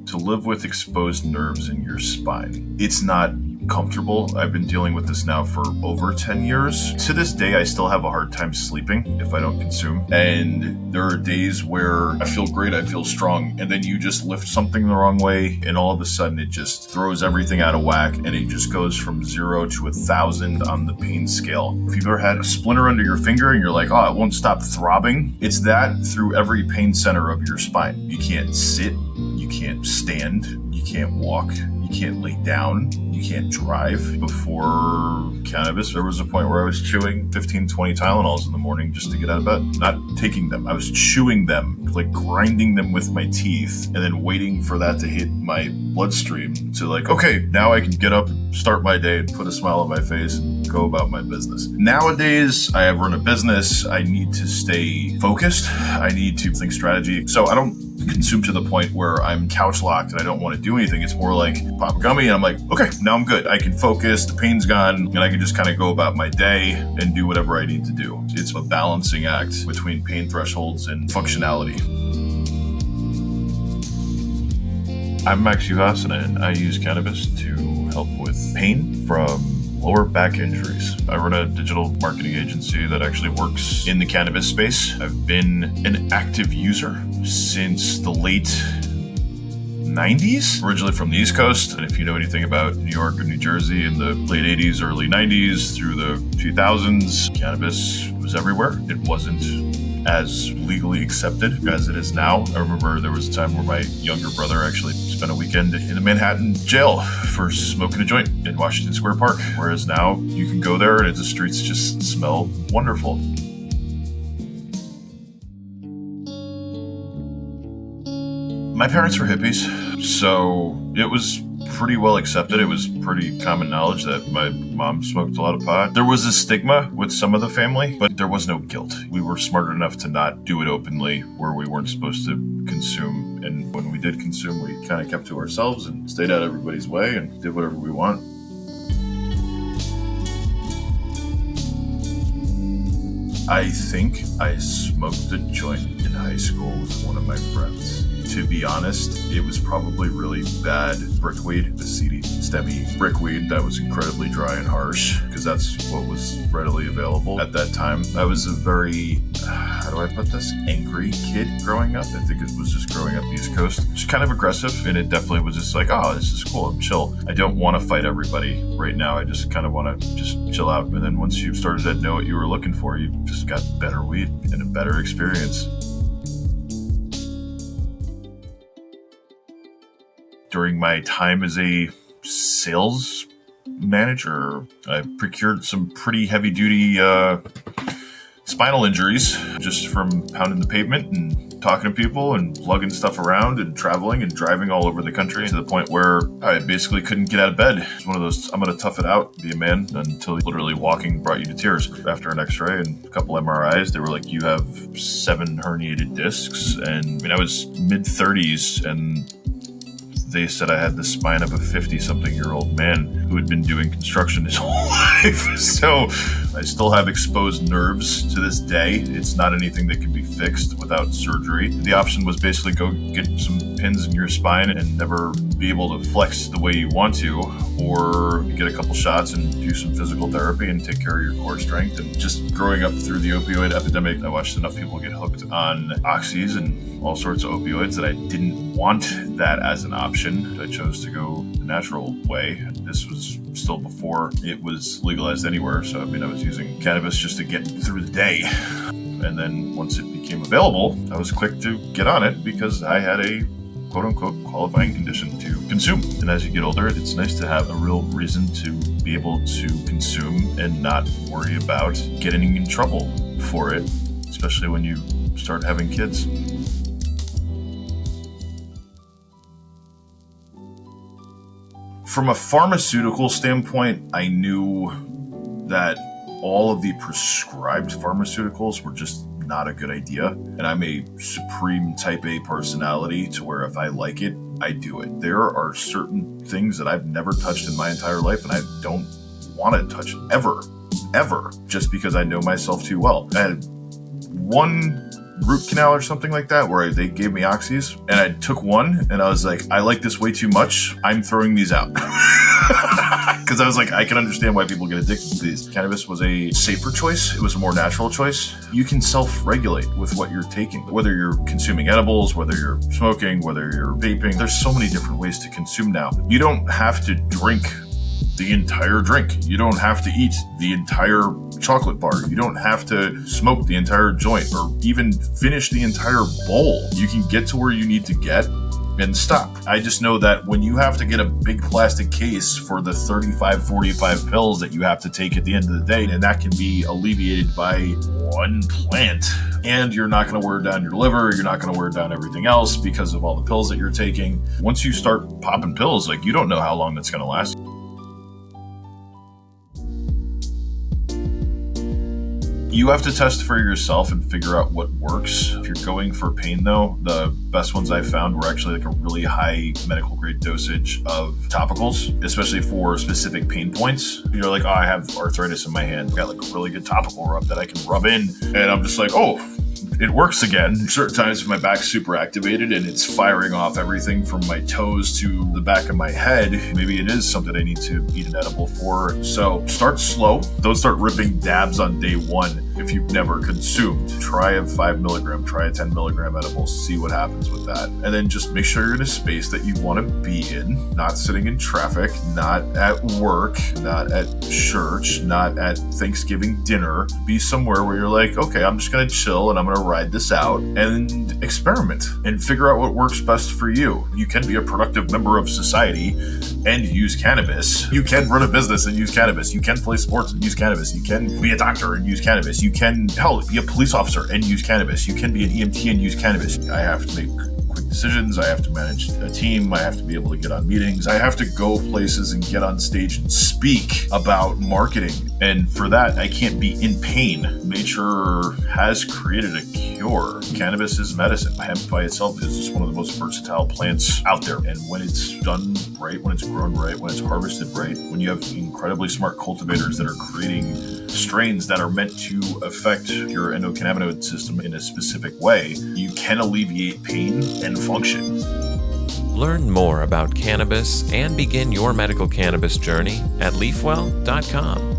to live with exposed nerves in your spine. It's not comfortable. I've been dealing with this now for over 10 years. To this day, I still have a hard time sleeping if I don't consume. And there are days where I feel great, I feel strong, and then you just lift something the wrong way, and all of a sudden it just throws everything out of whack, and it just goes from 0 to 1,000 on the pain scale. If you've ever had a splinter under your finger and you're like, oh, it won't stop throbbing, it's that through every pain center of your spine. You can't sit, you can't stand, you can't walk, you can't lay down, you can't drive. Before cannabis, there was a point where I was chewing 15, 20 Tylenols in the morning just to get out of bed. Not taking them. I was chewing them, like grinding them with my teeth, and then waiting for that to hit my bloodstream to like, okay, now I can get up, start my day, and put a smile on my face and go about my business. Nowadays, I have run a business. I need to stay focused. I need to think strategy. So I don't consume to the point where I'm couch locked and I don't want to do anything. It's more like pop a gummy and I'm like, okay, now I'm good. I can focus, the pain's gone, and I can just kind of go about my day and do whatever I need to do. It's a balancing act between pain thresholds and functionality. I'm Max Juhasz, and I use cannabis to help with pain from lower back injuries. I run a digital marketing agency that actually works in the cannabis space. I've been an active user since the late 90s, originally from the East Coast. And if you know anything about New York or New Jersey in the late 80s, early 90s through the 2000s, cannabis was everywhere. It wasn't as legally accepted as it is now. I remember there was a time where my younger brother actually spent a weekend in the Manhattan jail for smoking a joint in Washington Square Park. Whereas now you can go there and the streets just smell wonderful. My parents were hippies, so it was pretty well accepted. It was pretty common knowledge that my mom smoked a lot of pot. There was a stigma with some of the family, but there was no guilt. We were smart enough to not do it openly where we weren't supposed to consume. And when we did consume, we kind of kept to ourselves and stayed out of everybody's way and did whatever we want. I think I smoked a joint in high school with one of my friends. To be honest, it was probably really bad brickweed, the seedy, stemmy brickweed that was incredibly dry and harsh, because that's what was readily available at that time. I was a very, how do I put this, angry kid growing up. I think it was just growing up East Coast. Just kind of aggressive, and it definitely was just like, oh, this is cool, I'm chill. I don't want to fight everybody right now. I just kind of want to just chill out. And then once you started to know what you were looking for, you just got better weed and a better experience. During my time as a sales manager, I procured some pretty heavy-duty spinal injuries just from pounding the pavement and talking to people and lugging stuff around and traveling and driving all over the country to the point where I basically couldn't get out of bed. It's one of those, I'm going to tough it out, be a man, until literally walking brought you to tears. After an x-ray and a couple MRIs, they were like, you have 7 herniated discs. And I mean, I was mid-30s and they said I had the spine of a 50-something-year-old man who had been doing construction his whole life. So I still have exposed nerves to this day. It's not anything that can be fixed without surgery. The option was basically go get some pins in your spine and never be able to flex the way you want to, or get a couple shots and do some physical therapy and take care of your core strength. And just growing up through the opioid epidemic, I watched enough people get hooked on oxys and all sorts of opioids that I didn't want that as an option. I chose to go the natural way. This was still before it was legalized anywhere. So, I mean, I was using cannabis just to get through the day. And then once it became available, I was quick to get on it because I had a quote-unquote qualifying condition to consume. And as you get older, it's nice to have a real reason to be able to consume and not worry about getting in trouble for it, especially when you start having kids. From a pharmaceutical standpoint, I knew that all of the prescribed pharmaceuticals were just not a good idea. And I'm a supreme type A personality to where if I like it, I do it. There are certain things that I've never touched in my entire life and I don't want to touch ever, just because I know myself too well. I had one root canal or something like that, where they gave me oxys, and I took one, and I was like, I like this way too much. I'm throwing these out. Because I was like, I can understand why people get addicted to these. Cannabis was a safer choice. It was a more natural choice. You can self-regulate with what you're taking, whether you're consuming edibles, whether you're smoking, whether you're vaping. There's so many different ways to consume now. You don't have to drink the entire drink. You don't have to eat the entire chocolate bar. You don't have to smoke the entire joint or even finish the entire bowl. You can get to where you need to get and stop. I just know that when you have to get a big plastic case for the 35, 45 pills that you have to take at the end of the day, and that can be alleviated by one plant, and you're not going to wear down your liver, you're not going to wear down everything else because of all the pills that you're taking. Once you start popping pills, like, you don't know how long that's going to last. You have to test for yourself and figure out what works. If you're going for pain, though, the best ones I found were actually like a really high medical grade dosage of topicals, especially for specific pain points. You're like, oh, I have arthritis in my hand. I got like a really good topical rub that I can rub in. And I'm just like, oh, it works again. Certain times my back's super activated and it's firing off everything from my toes to the back of my head. Maybe it is something I need to eat an edible for. So start slow. Don't start ripping dabs on day one if you've never consumed. Try a 5 milligram, try a 10 milligram edible, see what happens with that. And then just make sure you're in a space that you want to be in, not sitting in traffic, not at work, not at church, not at Thanksgiving dinner. Be somewhere where you're like, okay, I'm just going to chill and I'm going to ride this out and experiment and figure out what works best for you. You can be a productive member of society and use cannabis. You can run a business and use cannabis. You can play sports and use cannabis. You can be a doctor and use cannabis. You can, hell, be a police officer and use cannabis. You can be an EMT and use cannabis. I have to make quick decisions. I have to manage a team. I have to be able to get on meetings. I have to go places and get on stage and speak about marketing. And for that, I can't be in pain. Nature has created a cure. Cannabis is medicine. Hemp by itself is just one of the most versatile plants out there. And when it's done right, when it's grown right, when it's harvested right, when you have incredibly smart cultivators that are creating strains that are meant to affect your endocannabinoid system in a specific way, you can alleviate pain and function. Learn more about cannabis and begin your medical cannabis journey at leafwell.com.